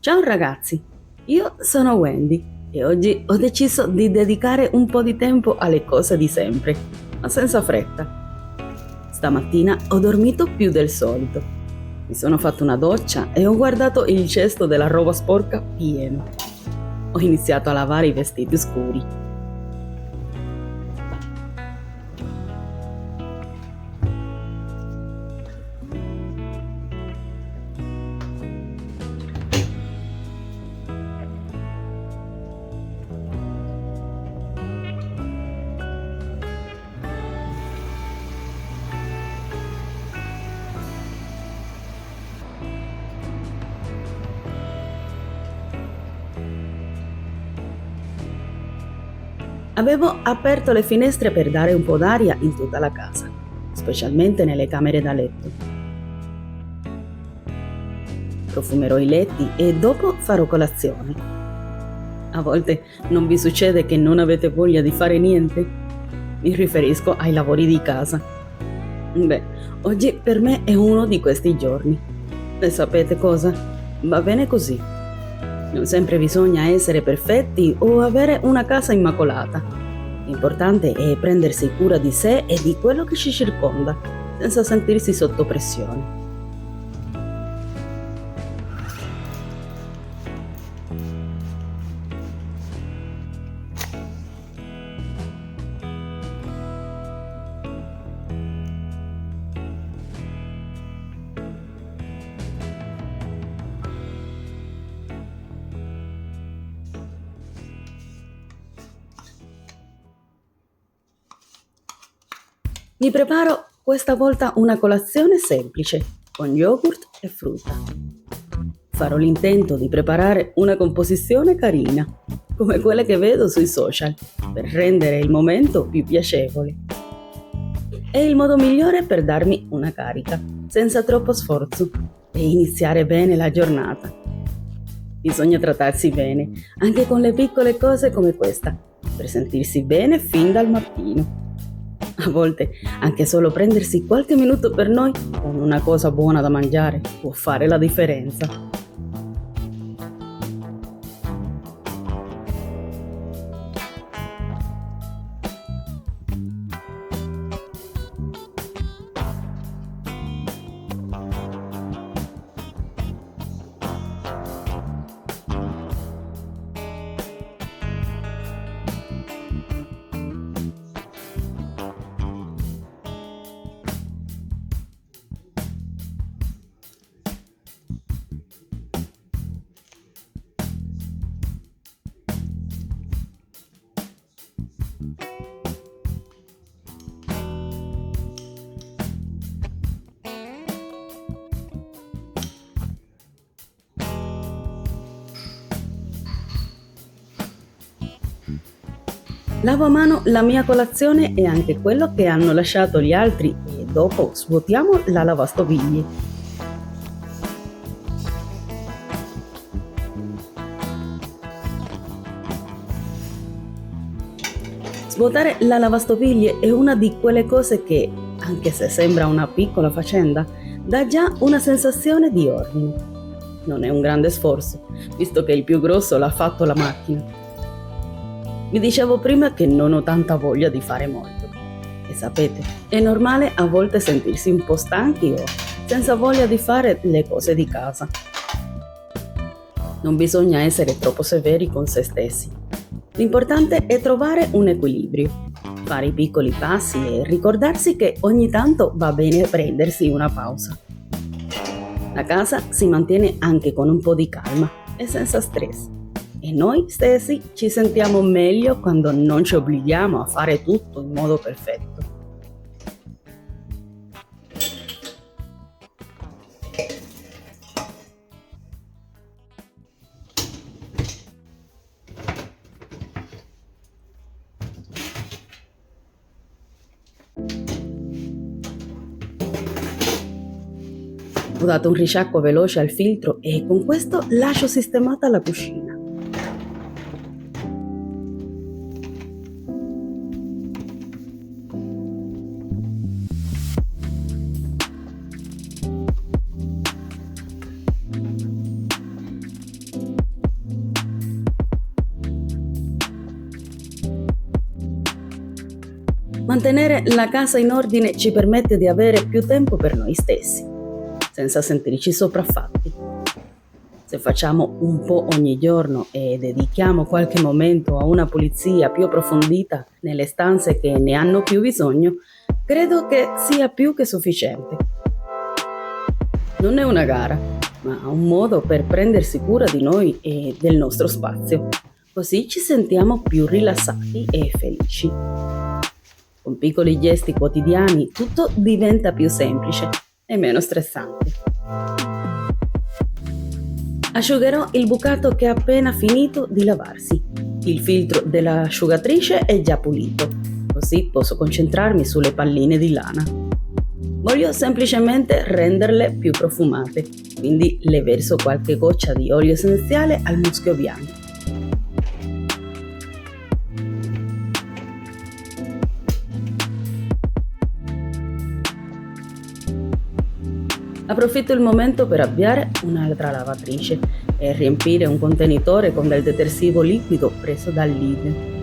Ciao ragazzi, io sono Wendy e oggi ho deciso di dedicare un po' di tempo alle cose di sempre, ma senza fretta. Stamattina ho dormito più del solito. Mi sono fatto una doccia e ho guardato il cesto della roba sporca pieno. Ho iniziato a lavare i vestiti scuri. Avevo aperto le finestre per dare un po' d'aria in tutta la casa, specialmente nelle camere da letto. Profumerò i letti e dopo farò colazione. A volte non vi succede che non avete voglia di fare niente? Mi riferisco ai lavori di casa. Beh, oggi per me è uno di questi giorni. E sapete cosa? Va bene così. Non sempre bisogna essere perfetti o avere una casa immacolata. L'importante è prendersi cura di sé e di quello che ci circonda, senza sentirsi sotto pressione. Mi preparo questa volta una colazione semplice, con yogurt e frutta. Farò l'intento di preparare una composizione carina, come quelle che vedo sui social, per rendere il momento più piacevole. È il modo migliore per darmi una carica, senza troppo sforzo, e iniziare bene la giornata. Bisogna trattarsi bene, anche con le piccole cose come questa, per sentirsi bene fin dal mattino. A volte anche solo prendersi qualche minuto per noi con una cosa buona da mangiare può fare la differenza. Lavo a mano la mia colazione e anche quello che hanno lasciato gli altri e dopo svuotiamo la lavastoviglie. Svuotare la lavastoviglie è una di quelle cose che, anche se sembra una piccola faccenda, dà già una sensazione di ordine. Non è un grande sforzo, visto che il più grosso l'ha fatto la macchina. Vi dicevo prima che non ho tanta voglia di fare molto. E sapete, è normale a volte sentirsi un po' stanchi o senza voglia di fare le cose di casa. Non bisogna essere troppo severi con se stessi. L'importante è trovare un equilibrio, fare i piccoli passi e ricordarsi che ogni tanto va bene prendersi una pausa. La casa si mantiene anche con un po' di calma e senza stress. E noi stessi ci sentiamo meglio quando non ci obblighiamo a fare tutto in modo perfetto. Ho dato un risciacquo veloce al filtro e con questo lascio sistemata la cucina. Mantenere la casa in ordine ci permette di avere più tempo per noi stessi, senza sentirci sopraffatti. Se facciamo un po' ogni giorno e dedichiamo qualche momento a una pulizia più approfondita nelle stanze che ne hanno più bisogno, credo che sia più che sufficiente. Non è una gara, ma un modo per prendersi cura di noi e del nostro spazio. Così ci sentiamo più rilassati e felici. Con piccoli gesti quotidiani tutto diventa più semplice e meno stressante. Asciugherò il bucato che ha appena finito di lavarsi. Il filtro dell'asciugatrice è già pulito, così posso concentrarmi sulle palline di lana. Voglio semplicemente renderle più profumate, quindi le verso qualche goccia di olio essenziale al muschio bianco. Approfitto il momento per avviare un'altra lavatrice e riempire un contenitore con del detersivo liquido preso dal Lidl.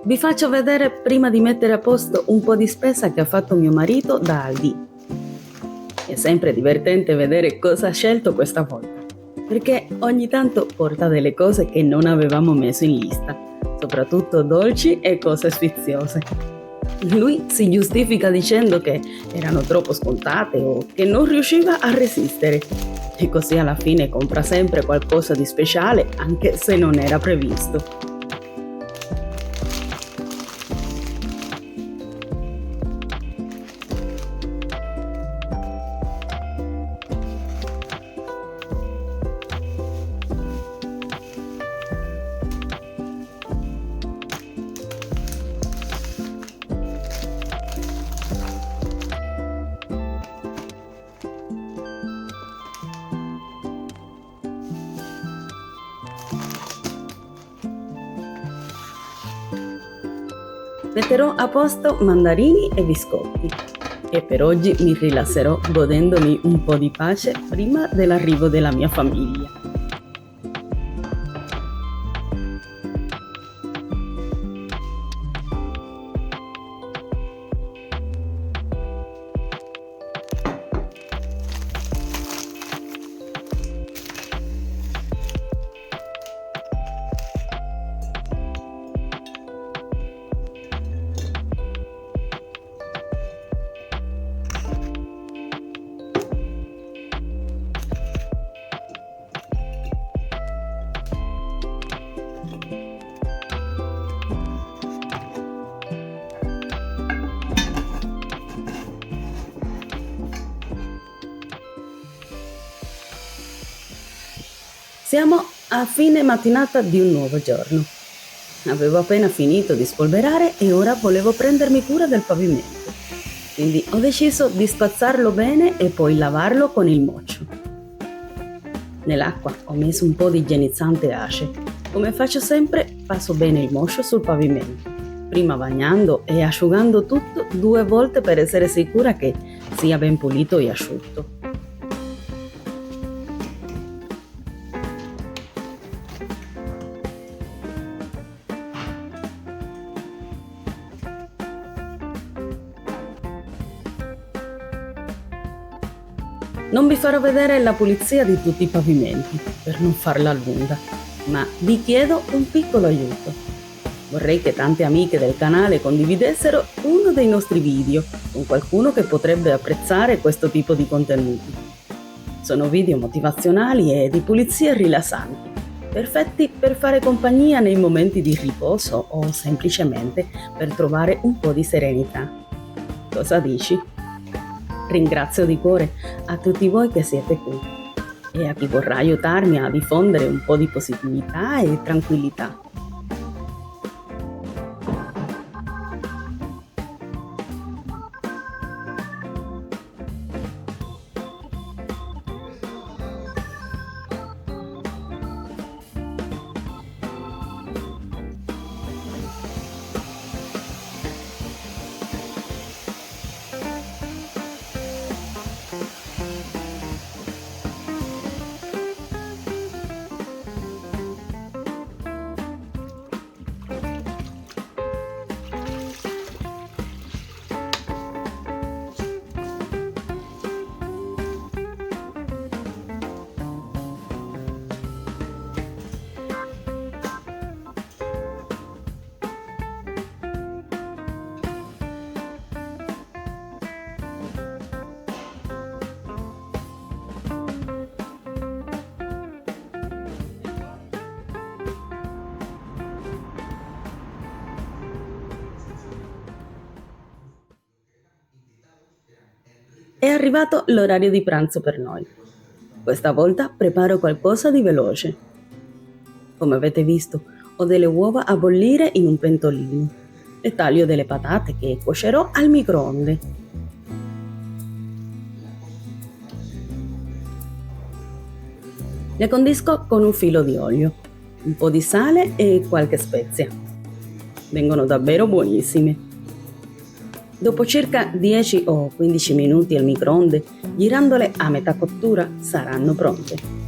Vi faccio vedere prima di mettere a posto un po' di spesa che ha fatto mio marito da Aldi. È sempre divertente vedere cosa ha scelto questa volta, perché ogni tanto porta delle cose che non avevamo messo in lista, soprattutto dolci e cose sfiziose. Lui si giustifica dicendo che erano troppo scontate o che non riusciva a resistere, e così alla fine compra sempre qualcosa di speciale anche se non era previsto. Metterò a posto mandarini e biscotti e per oggi mi rilasserò godendomi un po' di pace prima dell'arrivo della mia famiglia. Siamo a fine mattinata di un nuovo giorno. Avevo appena finito di spolverare e ora volevo prendermi cura del pavimento. Quindi ho deciso di spazzarlo bene e poi lavarlo con il mocio. Nell'acqua ho messo un po' di igienizzante Ace. Come faccio sempre, passo bene il mocio sul pavimento, prima bagnando e asciugando tutto 2 volte per essere sicura che sia ben pulito e asciutto. Non vi farò vedere la pulizia di tutti i pavimenti, per non farla lunga, ma vi chiedo un piccolo aiuto. Vorrei che tante amiche del canale condividessero uno dei nostri video con qualcuno che potrebbe apprezzare questo tipo di contenuti. Sono video motivazionali e di pulizie rilassanti, perfetti per fare compagnia nei momenti di riposo o semplicemente per trovare un po' di serenità. Cosa dici? Ringrazio di cuore a tutti voi che siete qui e a chi vorrà aiutarmi a diffondere un po' di positività e tranquillità. è arrivato l'orario di pranzo per noi. Questa volta preparo qualcosa di veloce. Come avete visto, ho delle uova a bollire in un pentolino e taglio delle patate che cuocerò al microonde. Le condisco con un filo di olio, un po' di sale e qualche spezia. Vengono davvero buonissime. Dopo circa 10 o 15 minuti al microonde, girandole a metà cottura, saranno pronte.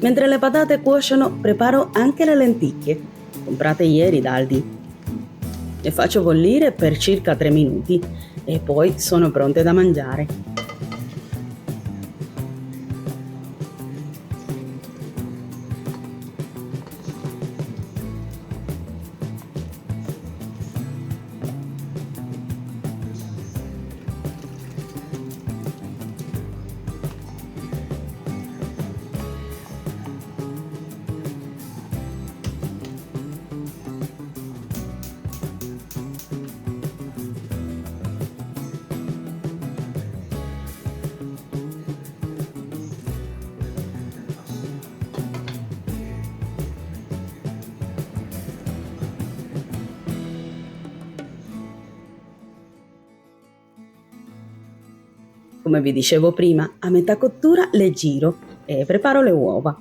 Mentre le patate cuociono, preparo anche le lenticchie, comprate ieri da Aldi. Le faccio bollire per circa 3 minuti e poi sono pronte da mangiare. Come vi dicevo prima, a metà cottura le giro e preparo le uova.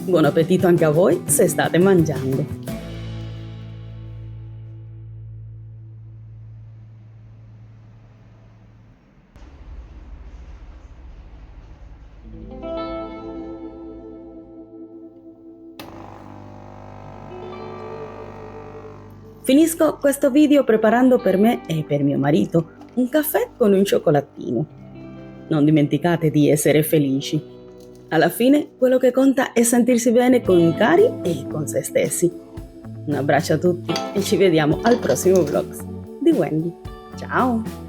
Buon appetito anche a voi se state mangiando. Finisco questo video preparando per me e per mio marito un caffè con un cioccolatino. Non dimenticate di essere felici. Alla fine, quello che conta è sentirsi bene con i cari e con se stessi. Un abbraccio a tutti e ci vediamo al prossimo vlog di Wendy. Ciao!